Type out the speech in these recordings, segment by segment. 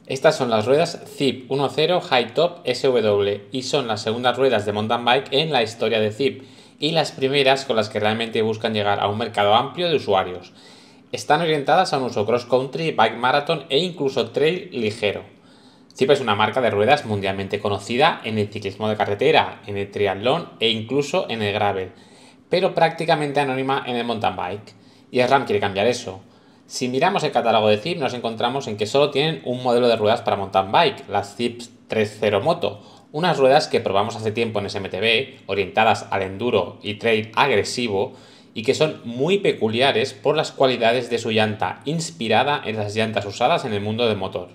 Estas son las ruedas ZIP 10 High Top SW y son las segundas ruedas de mountain bike en la historia de ZIP y las primeras con las que realmente buscan llegar a un mercado amplio de usuarios. Están orientadas a un uso cross country, bike marathon e incluso trail ligero. ZIP es una marca de ruedas mundialmente conocida en el ciclismo de carretera, en el triatlón e incluso en el gravel, pero prácticamente anónima en el mountain bike. Y SRAM quiere cambiar eso. Si miramos el catálogo de ZIP nos encontramos en que solo tienen un modelo de ruedas para mountain bike, las ZIP 30 Moto, unas ruedas que probamos hace tiempo en SMTB, orientadas al enduro y trail agresivo, y que son muy peculiares por las cualidades de su llanta, inspirada en las llantas usadas en el mundo del motor.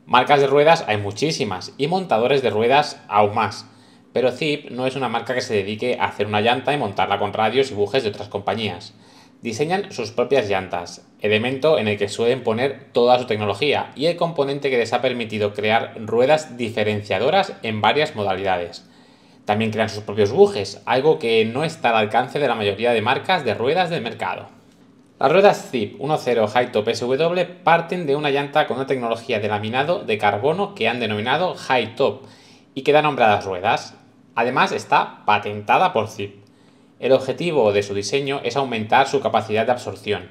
Marcas de ruedas hay muchísimas y montadores de ruedas aún más, pero ZIP no es una marca que se dedique a hacer una llanta y montarla con radios y bujes de otras compañías. Diseñan sus propias llantas, elemento en el que suelen poner toda su tecnología y el componente que les ha permitido crear ruedas diferenciadoras en varias modalidades. También crean sus propios bujes, algo que no está al alcance de la mayoría de marcas de ruedas del mercado. Las ruedas ZIP 10 High Top SW parten de una llanta con una tecnología de laminado de carbono que han denominado High Top y que da nombre a las ruedas. Además está patentada por ZIP. El objetivo de su diseño es aumentar su capacidad de absorción.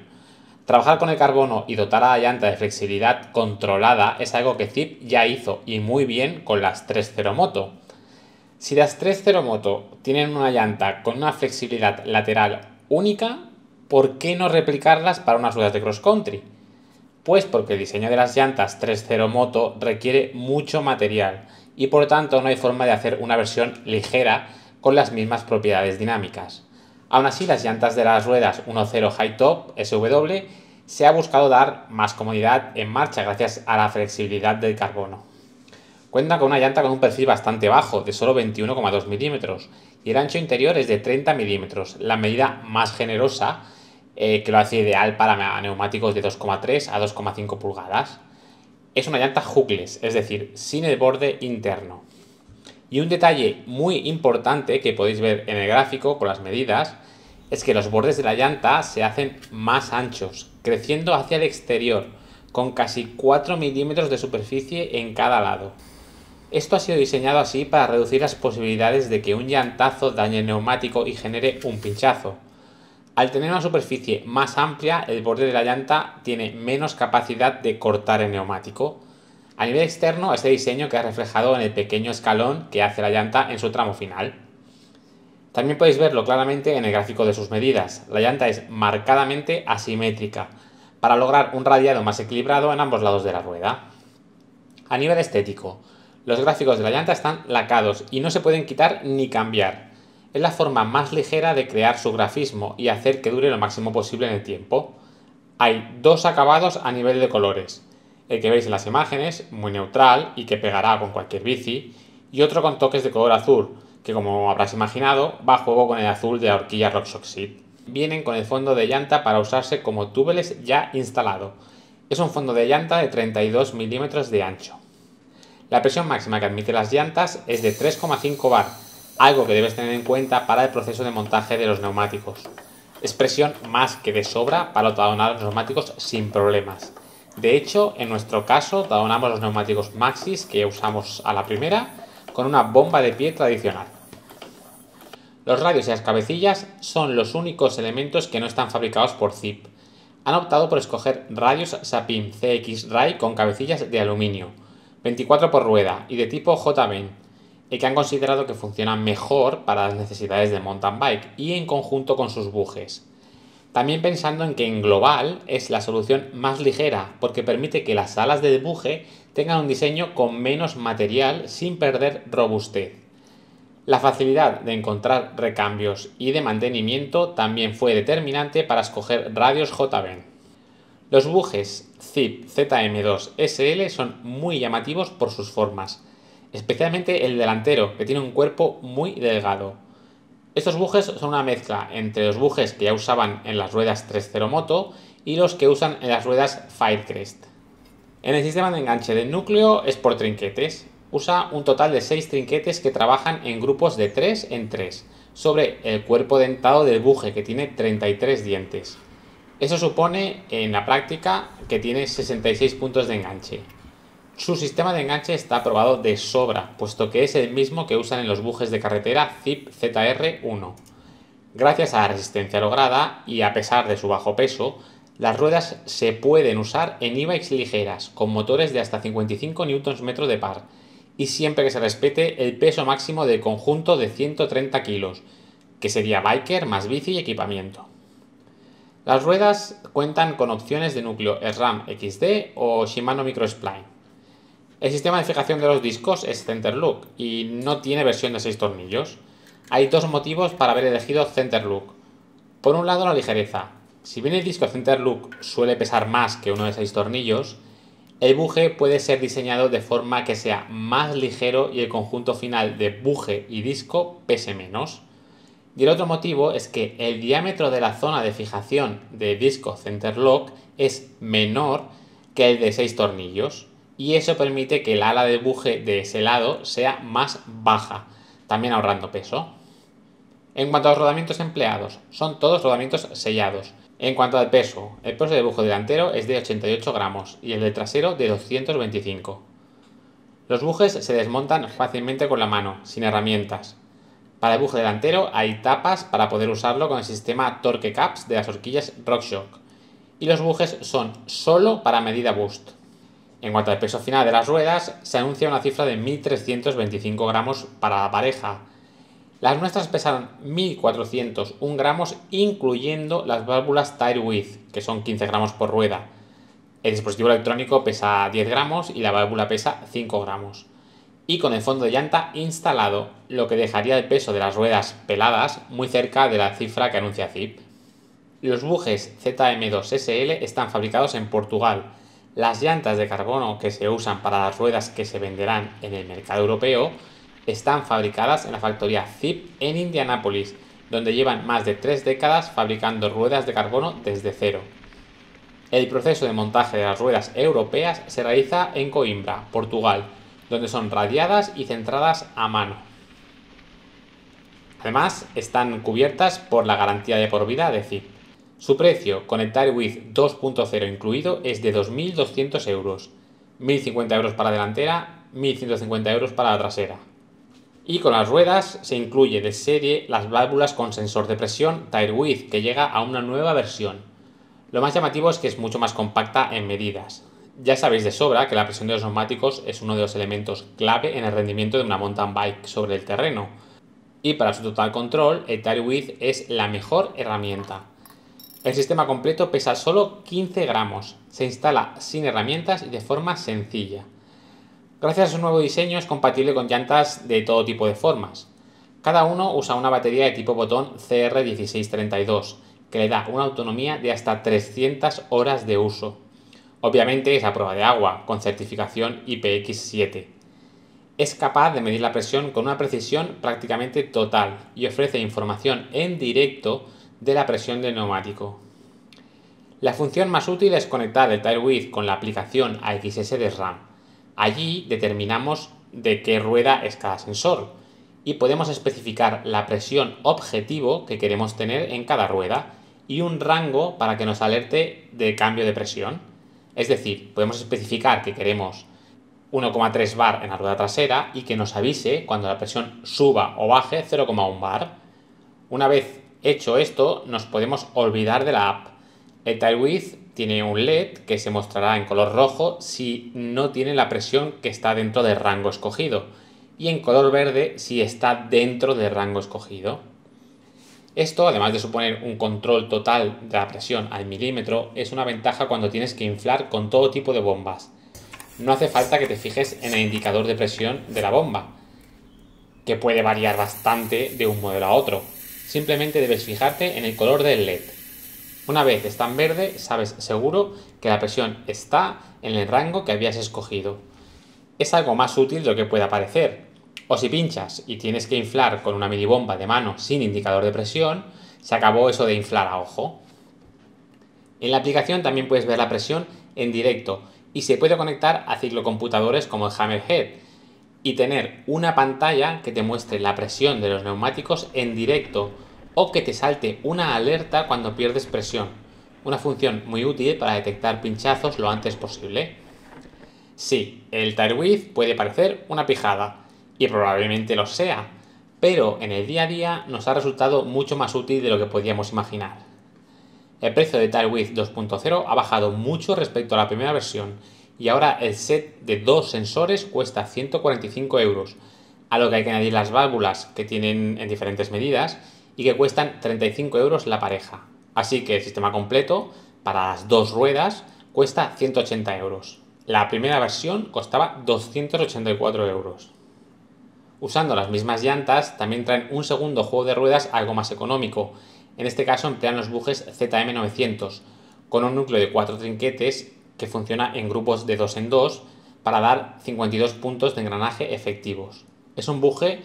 Trabajar con el carbono y dotar a la llanta de flexibilidad controlada es algo que ZIP ya hizo y muy bien con las 30 Moto. Si las 30 Moto tienen una llanta con una flexibilidad lateral única, ¿por qué no replicarlas para unas ruedas de cross country? Pues porque el diseño de las llantas 30 Moto requiere mucho material y por tanto no hay forma de hacer una versión ligera con las mismas propiedades dinámicas. Aún así, las llantas de las ruedas 10 High Top SW se ha buscado dar más comodidad en marcha gracias a la flexibilidad del carbono. Cuenta con una llanta con un perfil bastante bajo, de solo 21,2 milímetros, y el ancho interior es de 30 milímetros, la medida más generosa que lo hace ideal para neumáticos de 2,3 a 2,5 pulgadas. Es una llanta hookless, es decir, sin el borde interno. Y un detalle muy importante que podéis ver en el gráfico con las medidas es que los bordes de la llanta se hacen más anchos, creciendo hacia el exterior, con casi 4 milímetros de superficie en cada lado. Esto ha sido diseñado así para reducir las posibilidades de que un llantazo dañe el neumático y genere un pinchazo. Al tener una superficie más amplia, el borde de la llanta tiene menos capacidad de cortar el neumático. A nivel externo, este diseño queda reflejado en el pequeño escalón que hace la llanta en su tramo final. También podéis verlo claramente en el gráfico de sus medidas. La llanta es marcadamente asimétrica, para lograr un radiado más equilibrado en ambos lados de la rueda. A nivel estético, los gráficos de la llanta están lacados y no se pueden quitar ni cambiar. Es la forma más ligera de crear su grafismo y hacer que dure lo máximo posible en el tiempo. Hay dos acabados a nivel de colores. El que veis en las imágenes, muy neutral y que pegará con cualquier bici, y otro con toques de color azul, que como habrás imaginado, va a juego con el azul de la horquilla RockShox. Vienen con el fondo de llanta para usarse como tubeless ya instalado. Es un fondo de llanta de 32 milímetros de ancho. La presión máxima que admite las llantas es de 3,5 bar, algo que debes tener en cuenta para el proceso de montaje de los neumáticos. Es presión más que de sobra para tadonar los neumáticos sin problemas. De hecho, en nuestro caso, tadonamos los neumáticos Maxxis que usamos a la primera con una bomba de pie tradicional. Los radios y las cabecillas son los únicos elementos que no están fabricados por ZIP. Han optado por escoger radios Sapim CX-Ray con cabecillas de aluminio, 24 por rueda y de tipo J-Bend, y que han considerado que funcionan mejor para las necesidades de mountain bike y en conjunto con sus bujes. También pensando en que en global es la solución más ligera porque permite que las alas del buje tengan un diseño con menos material sin perder robustez. La facilidad de encontrar recambios y de mantenimiento también fue determinante para escoger radios J-Bend. Los bujes ZIP ZM2 SL son muy llamativos por sus formas, especialmente el delantero, que tiene un cuerpo muy delgado. Estos bujes son una mezcla entre los bujes que ya usaban en las ruedas 30 Moto y los que usan en las ruedas Firecrest. En el sistema de enganche del núcleo es por trinquetes. Usa un total de 6 trinquetes que trabajan en grupos de 3 en 3 sobre el cuerpo dentado del buje, que tiene 33 dientes. Eso supone en la práctica que tiene 66 puntos de enganche. Su sistema de enganche está probado de sobra, puesto que es el mismo que usan en los bujes de carretera Zipp ZR1. Gracias a la resistencia lograda y a pesar de su bajo peso, las ruedas se pueden usar en e-bikes ligeras, con motores de hasta 55 Nm de par, y siempre que se respete el peso máximo del conjunto de 130 kg, que sería biker más bici y equipamiento. Las ruedas cuentan con opciones de núcleo SRAM XD o Shimano Microspline. El sistema de fijación de los discos es Center Lock y no tiene versión de 6 tornillos. Hay dos motivos para haber elegido Center Lock. Por un lado, la ligereza. Si bien el disco Center Lock suele pesar más que uno de 6 tornillos, el buje puede ser diseñado de forma que sea más ligero y el conjunto final de buje y disco pese menos. Y el otro motivo es que el diámetro de la zona de fijación de disco Center Lock es menor que el de 6 tornillos. Y eso permite que el ala de buje de ese lado sea más baja, también ahorrando peso. En cuanto a los rodamientos empleados, son todos rodamientos sellados. En cuanto al peso, el peso del buje delantero es de 88 gramos y el del trasero de 225. Los bujes se desmontan fácilmente con la mano, sin herramientas. Para el buje delantero hay tapas para poder usarlo con el sistema Torque Caps de las horquillas RockShox. Y los bujes son solo para medida Boost. En cuanto al peso final de las ruedas, se anuncia una cifra de 1.325 gramos para la pareja. Las nuestras pesan 1.401 gramos, incluyendo las válvulas Tire Width, que son 15 gramos por rueda. El dispositivo electrónico pesa 10 gramos y la válvula pesa 5 gramos. Y con el fondo de llanta instalado, lo que dejaría el peso de las ruedas peladas muy cerca de la cifra que anuncia Zipp. Los bujes ZM2SL están fabricados en Portugal. Las llantas de carbono que se usan para las ruedas que se venderán en el mercado europeo están fabricadas en la factoría Zipp en Indianápolis, donde llevan más de 3 décadas fabricando ruedas de carbono desde cero. El proceso de montaje de las ruedas europeas se realiza en Coimbra, Portugal, donde son radiadas y centradas a mano. Además, están cubiertas por la garantía de por vida de Zipp. Su precio, con el Tire Width 2.0 incluido, es de 2.200 euros, 1.050 euros para la delantera, 1.150 euros para la trasera. Y con las ruedas se incluye de serie las válvulas con sensor de presión Tire Width, que llega a una nueva versión. Lo más llamativo es que es mucho más compacta en medidas. Ya sabéis de sobra que la presión de los neumáticos es uno de los elementos clave en el rendimiento de una mountain bike sobre el terreno. Y para su total control, el Tire Width es la mejor herramienta. El sistema completo pesa solo 15 gramos, se instala sin herramientas y de forma sencilla. Gracias a su nuevo diseño es compatible con llantas de todo tipo de formas. Cada uno usa una batería de tipo botón CR1632, que le da una autonomía de hasta 300 horas de uso. Obviamente es a prueba de agua, con certificación IPX7. Es capaz de medir la presión con una precisión prácticamente total y ofrece información en directo de la presión del neumático. La función más útil es conectar el Tire Width con la aplicación AXS de SRAM. Allí determinamos de qué rueda es cada sensor y podemos especificar la presión objetivo que queremos tener en cada rueda y un rango para que nos alerte de cambio de presión. Es decir, podemos especificar que queremos 1,3 bar en la rueda trasera y que nos avise cuando la presión suba o baje 0,1 bar. Una vez hecho esto, nos podemos olvidar de la app. El Tire Width tiene un LED que se mostrará en color rojo si no tiene la presión que está dentro del rango escogido y en color verde si está dentro del rango escogido. Esto, además de suponer un control total de la presión al milímetro, es una ventaja cuando tienes que inflar con todo tipo de bombas. No hace falta que te fijes en el indicador de presión de la bomba, que puede variar bastante de un modelo a otro. Simplemente debes fijarte en el color del LED. Una vez está en verde, sabes seguro que la presión está en el rango que habías escogido. Es algo más útil de lo que pueda parecer. O si pinchas y tienes que inflar con una minibomba de mano sin indicador de presión, se acabó eso de inflar a ojo. En la aplicación también puedes ver la presión en directo y se puede conectar a ciclocomputadores como el Hammerhead y tener una pantalla que te muestre la presión de los neumáticos en directo o que te salte una alerta cuando pierdes presión, una función muy útil para detectar pinchazos lo antes posible. Sí, el Tire Width puede parecer una pijada, y probablemente lo sea, pero en el día a día nos ha resultado mucho más útil de lo que podíamos imaginar. El precio de Tire Width 2.0 ha bajado mucho respecto a la primera versión, y ahora el set de dos sensores cuesta 145 euros, a lo que hay que añadir las válvulas que tienen en diferentes medidas y que cuestan 35 euros la pareja. Así que el sistema completo, para las dos ruedas, cuesta 180 euros. La primera versión costaba 284 euros. Usando las mismas llantas, también traen un segundo juego de ruedas algo más económico. En este caso emplean los bujes ZM900, con un núcleo de 4 trinquetes que funciona en grupos de 2 en 2 para dar 52 puntos de engranaje efectivos. Es un buje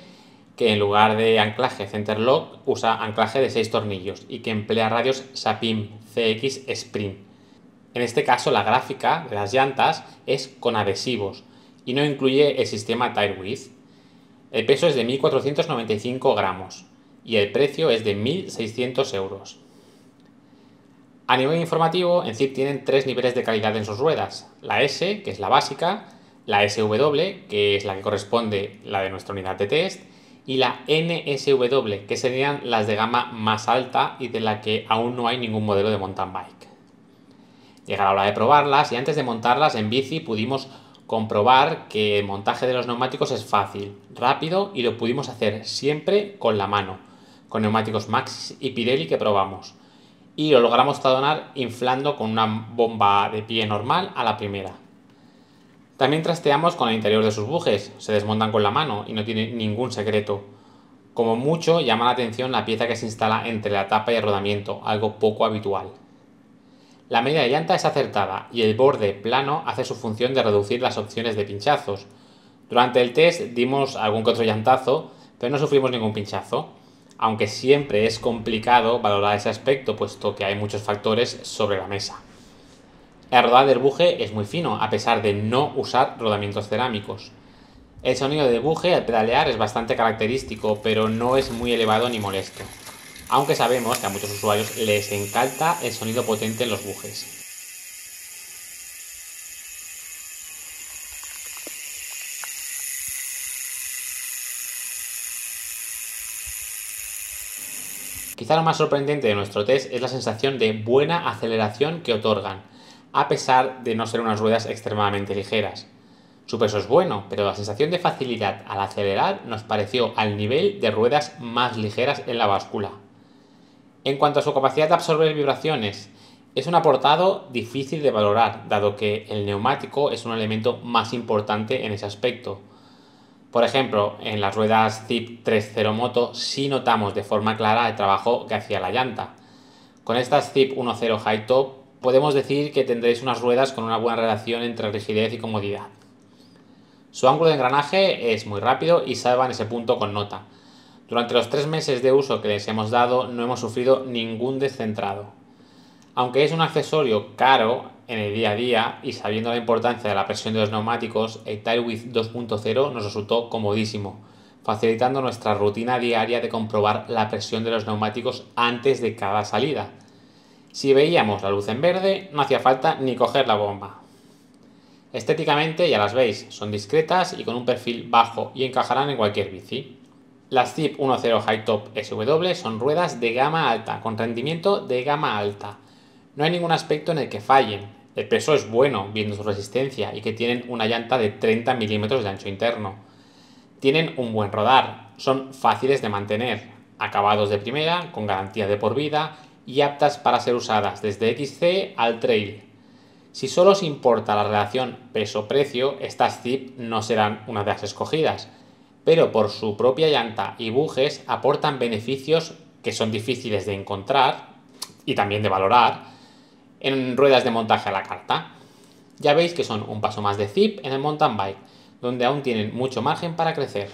que en lugar de anclaje Centerlock usa anclaje de 6 tornillos y que emplea radios Sapim CX Sprint. En este caso la gráfica de las llantas es con adhesivos y no incluye el sistema Tire Width. El peso es de 1.495 gramos y el precio es de 1.600 euros. A nivel informativo, en Zipp tienen tres niveles de calidad en sus ruedas: la S, que es la básica, la SW, que es la que corresponde la de nuestra unidad de test, y la NSW, que serían las de gama más alta y de la que aún no hay ningún modelo de mountain bike. Llega la hora de probarlas y antes de montarlas en bici pudimos comprobar que el montaje de los neumáticos es fácil, rápido y lo pudimos hacer siempre con la mano, con neumáticos Maxxis y Pirelli que probamos. Y lo logramos tadonar inflando con una bomba de pie normal a la primera. También trasteamos con el interior de sus bujes, se desmontan con la mano y no tiene ningún secreto. Como mucho llama la atención la pieza que se instala entre la tapa y el rodamiento, algo poco habitual. La medida de llanta es acertada y el borde plano hace su función de reducir las opciones de pinchazos. Durante el test dimos algún que otro llantazo, pero no sufrimos ningún pinchazo, aunque siempre es complicado valorar ese aspecto puesto que hay muchos factores sobre la mesa. El rodar del buje es muy fino a pesar de no usar rodamientos cerámicos. El sonido del buje al pedalear es bastante característico, pero no es muy elevado ni molesto, aunque sabemos que a muchos usuarios les encanta el sonido potente en los bujes. Quizá lo más sorprendente de nuestro test es la sensación de buena aceleración que otorgan, a pesar de no ser unas ruedas extremadamente ligeras. Su peso es bueno, pero la sensación de facilidad al acelerar nos pareció al nivel de ruedas más ligeras en la báscula. En cuanto a su capacidad de absorber vibraciones, es un apartado difícil de valorar, dado que el neumático es un elemento más importante en ese aspecto. Por ejemplo, en las ruedas Zipp 3.0 Moto sí notamos de forma clara el trabajo que hacía la llanta. Con estas Zipp 1.0 High Top podemos decir que tendréis unas ruedas con una buena relación entre rigidez y comodidad. Su ángulo de engranaje es muy rápido y salva en ese punto con nota. Durante los 3 meses de uso que les hemos dado no hemos sufrido ningún descentrado. Aunque es un accesorio caro en el día a día y sabiendo la importancia de la presión de los neumáticos, el Tire Width 2.0 nos resultó comodísimo, facilitando nuestra rutina diaria de comprobar la presión de los neumáticos antes de cada salida. Si veíamos la luz en verde, no hacía falta ni coger la bomba. Estéticamente ya las veis, son discretas y con un perfil bajo y encajarán en cualquier bici. Las Zipp 1.0 High Top SW son ruedas de gama alta, con rendimiento de gama alta. No hay ningún aspecto en el que fallen. El peso es bueno, viendo su resistencia, y que tienen una llanta de 30 mm de ancho interno. Tienen un buen rodar, son fáciles de mantener, acabados de primera, con garantía de por vida y aptas para ser usadas desde XC al trail. Si solo os importa la relación peso-precio, estas Zipp no serán una de las escogidas, pero por su propia llanta y bujes aportan beneficios que son difíciles de encontrar y también de valorar en ruedas de montaje a la carta. Ya veis que son un paso más de Zipp en el mountain bike, donde aún tienen mucho margen para crecer.